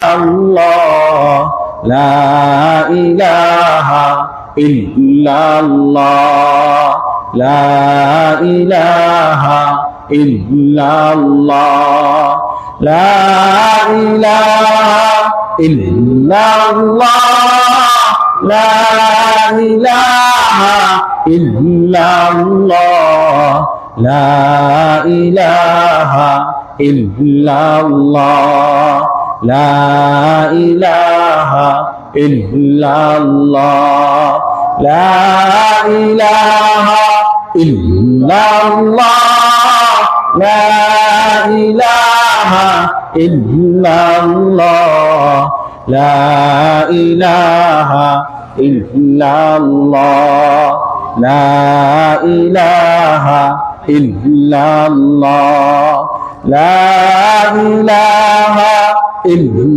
আল্লাহ লা ইলাহা ইল্লাল্লাহ লা ইলাহা ইল্লাল্লাহ লা ইলাহা ইল্লাল্লাহ লা ইলাহা ইল্লাল্লাহ লা ইলাহা ইল্লাল্লাহ লা ইলাহা ইল্লাল্লাহ লা ইলাহা ইল্লাল্লাহ লা ইলাহা ইল্লাল্লাহ লা ইলাহা ইল্লাল্লাহ লা ইলাহা ইল্লাল্লাহ লা ইলাহা ইল্লাল্লাহ